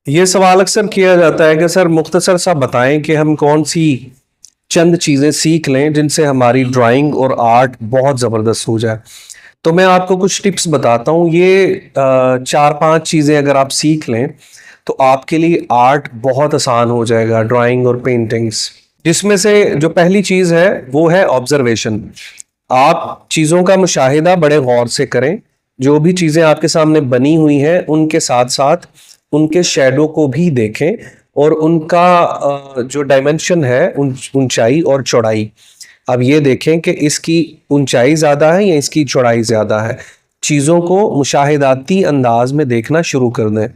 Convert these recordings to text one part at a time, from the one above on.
ये सवाल अक्सर किया जाता है कि सर मुख्तसर सा बताएं कि हम कौन सी चंद चीज़ें सीख लें जिनसे हमारी ड्राइंग और आर्ट बहुत ज़बरदस्त हो जाए। तो मैं आपको कुछ टिप्स बताता हूँ। ये 4-5 चीज़ें अगर आप सीख लें तो आपके लिए आर्ट बहुत आसान हो जाएगा, ड्राइंग और पेंटिंग्स। जिसमें से जो पहली चीज़ है वो है ऑब्जर्वेशन। आप चीज़ों का मुशाहिदा बड़े गौर से करें। जो भी चीज़ें आपके सामने बनी हुई हैं उनके साथ साथ उनके शैडो को भी देखें और उनका जो डायमेंशन है, ऊंचाई और चौड़ाई। अब ये देखें कि इसकी ऊंचाई ज़्यादा है या इसकी चौड़ाई ज़्यादा है। चीज़ों को मुशाहिदाती अंदाज में देखना शुरू कर दें।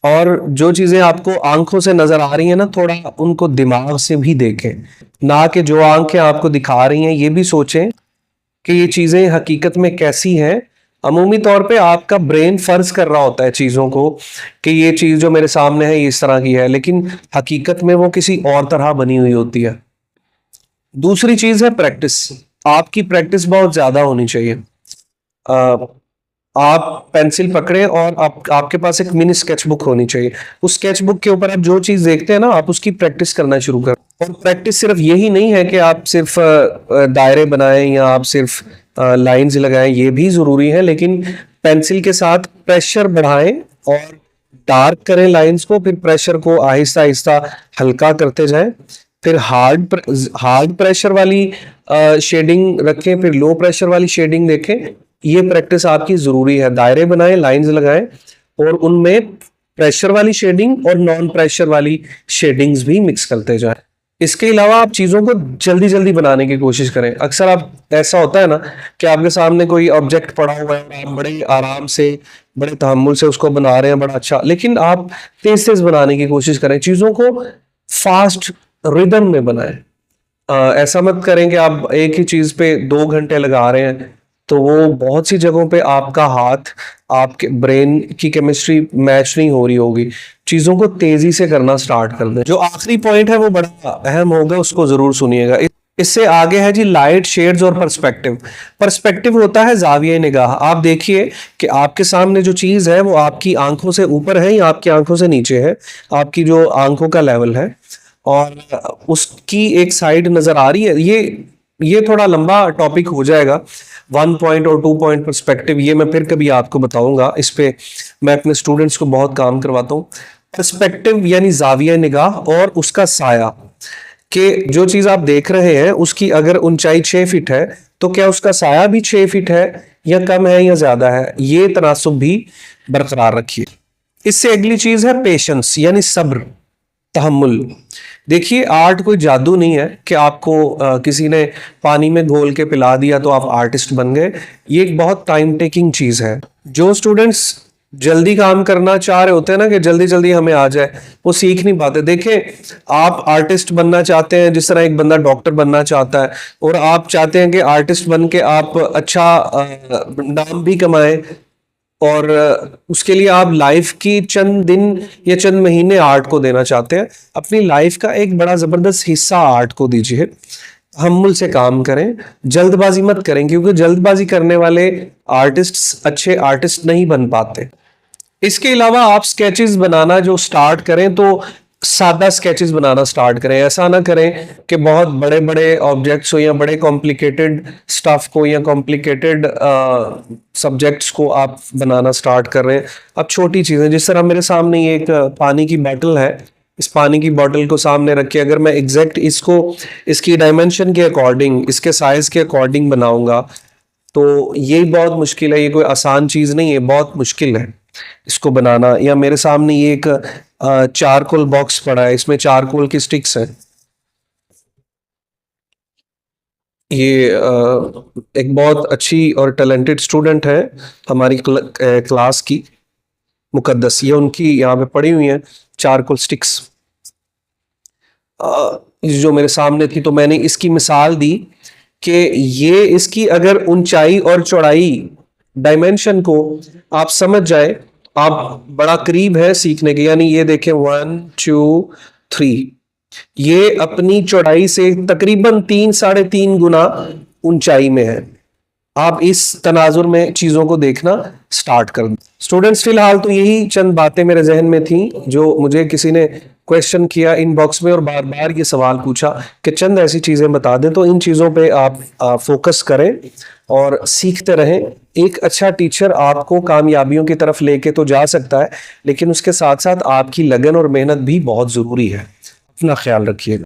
और जो चीज़ें आपको आंखों से नज़र आ रही हैं ना, थोड़ा उनको दिमाग से भी देखें। ना कि जो आंखें आपको दिखा रही हैं ये भी सोचें कि ये चीज़ें हकीकत में कैसी हैं। अमूमी तौर पे आपका ब्रेन फर्ज कर रहा होता है चीज़ों को कि ये चीज़ जो मेरे सामने है ये इस तरह की है, लेकिन हकीकत में वो किसी और तरह बनी हुई होती है। दूसरी चीज़ है प्रैक्टिस। आपकी प्रैक्टिस बहुत ज़्यादा होनी चाहिए। अ, आप पेंसिल पकड़े और आपके पास एक मिनी स्केचबुक होनी चाहिए। उस स्केचबुक के ऊपर आप जो चीज़ देखते हैं ना, आप उसकी प्रैक्टिस करना शुरू करें। और प्रैक्टिस सिर्फ यही नहीं है कि आप सिर्फ दायरे बनाएं या आप सिर्फ लाइंस लगाएं, ये भी ज़रूरी है, लेकिन पेंसिल के साथ प्रेशर बढ़ाएं और डार्क करें लाइंस को, फिर प्रेशर को आहिस्ता आहिस्ता हल्का करते जाएं। फिर हार्ड प्रेशर वाली शेडिंग रखें, फिर लो प्रेशर वाली शेडिंग देखें। ये प्रैक्टिस आपकी जरूरी है। दायरे बनाएं, लाइंस लगाएं और उनमें प्रेशर वाली शेडिंग और नॉन प्रेशर वाली शेडिंग्स भी मिक्स करते जाएं। इसके अलावा आप चीजों को जल्दी जल्दी बनाने की कोशिश करें। अक्सर आप ऐसा होता है ना कि आपके सामने कोई ऑब्जेक्ट पड़ा हुआ है और आप बड़े आराम से, बड़े तहम्मुल से उसको बना रहे हैं, बड़ा अच्छा, लेकिन आप तेज तेज बनाने की कोशिश करें। चीजों को फास्ट रिदम में बनाएं। ऐसा मत करें कि आप एक ही चीज पे 2 घंटे लगा रहे हैं, तो वो बहुत सी जगहों पे आपका हाथ, आपके ब्रेन की केमिस्ट्री मैच नहीं हो रही होगी। चीजों को तेजी से करना स्टार्ट कर दें। जो आखिरी पॉइंट है वो बड़ा अहम होगा, उसको जरूर सुनिएगा। इससे आगे है जी लाइट, शेड्स और पर्सपेक्टिव। पर्सपेक्टिव होता है जाविये निगाह। आप देखिए कि आपके सामने जो चीज है वो आपकी आंखों से ऊपर है या आपकी आंखों से नीचे है। आपकी जो आंखों का लेवल है और उसकी एक साइड नजर आ रही है। ये थोड़ा लंबा टॉपिक हो जाएगा। 1 पॉइंट और 2 पॉइंट पर्सपेक्टिव ये मैं फिर कभी आपको बताऊंगा। इस पे मैं अपने स्टूडेंट्स को बहुत काम करवाता हूँ। पर्सपेक्टिव यानी जाविया निगाह और उसका साया, कि जो चीज आप देख रहे हैं उसकी अगर ऊंचाई 6 फीट है तो क्या उसका साया भी 6 फीट है या कम है या ज्यादा है, ये तनासुब भी बरकरार रखिए। इससे अगली चीज है पेशेंस यानी सब्र, तहम्मुल। देखिए आर्ट कोई जादू नहीं है कि आपको किसी ने पानी में घोल के पिला दिया तो आप आर्टिस्ट बन गए। ये एक बहुत टाइम टेकिंग चीज है। जो स्टूडेंट्स जल्दी काम करना चाह रहे होते हैं ना कि जल्दी जल्दी हमें आ जाए, वो सीख नहीं पाते। देखें आप आर्टिस्ट बनना चाहते हैं जिस तरह एक बंदा डॉक्टर बनना चाहता है, और आप चाहते हैं कि आर्टिस्ट बन के आप अच्छा नाम भी कमाएं, और उसके लिए आप लाइफ की चंद दिन या चंद महीने आर्ट को देना चाहते हैं। अपनी लाइफ का एक बड़ा जबरदस्त हिस्सा आर्ट को दीजिए। तहम्मुल से काम करें, जल्दबाजी मत करें, क्योंकि जल्दबाजी करने वाले आर्टिस्ट अच्छे आर्टिस्ट नहीं बन पाते। इसके अलावा आप स्केचेस बनाना जो स्टार्ट करें तो सादा स्केचेस बनाना स्टार्ट करें। ऐसा ना करें कि बहुत बड़े बड़े ऑब्जेक्ट्स हो या बड़े कॉम्प्लिकेटेड स्टफ को या कॉम्प्लिकेटेड सब्जेक्ट्स को आप बनाना स्टार्ट कर रहे हैं। अब छोटी चीजें, जिस तरह मेरे सामने ये एक पानी की बोतल है, इस पानी की बोतल को सामने रख के अगर मैं एग्जैक्ट इसको इसकी डायमेंशन के अकॉर्डिंग, इसके साइज के अकॉर्डिंग बनाऊंगा तो ये बहुत मुश्किल है। ये कोई आसान चीज नहीं है, बहुत मुश्किल है इसको बनाना। या मेरे सामने ये एक चारकोल बॉक्स पड़ा है, इसमें चारकोल की स्टिक्स हैं। ये एक बहुत अच्छी और टैलेंटेड स्टूडेंट है हमारी क्लास की, मुकद्दस, ये उनकी यहाँ पे पड़ी हुई हैं चारकोल स्टिक्स जो मेरे सामने थी। तो मैंने इसकी मिसाल दी कि ये इसकी अगर ऊंचाई और चौड़ाई डायमेंशन को आप समझ जाए, आप बड़ा करीब है सीखने के। यानी ये देखें 1 2 3, ये अपनी चौड़ाई से तकरीबन 3 साढ़े 3 गुना ऊंचाई में है। आप इस तनाजुर में चीज़ों को देखना स्टार्ट कर दें। स्टूडेंट्स, फिलहाल तो यही चंद बातें मेरे जहन में थी जो मुझे किसी ने क्वेश्चन किया इनबॉक्स में और बार बार ये सवाल पूछा कि चंद ऐसी चीज़ें बता दें, तो इन चीज़ों पे आप फोकस करें और सीखते रहें। एक अच्छा टीचर आपको कामयाबियों की तरफ लेके तो जा सकता है, लेकिन उसके साथ साथ आपकी लगन और मेहनत भी बहुत ज़रूरी है। अपना ख्याल रखिएगा।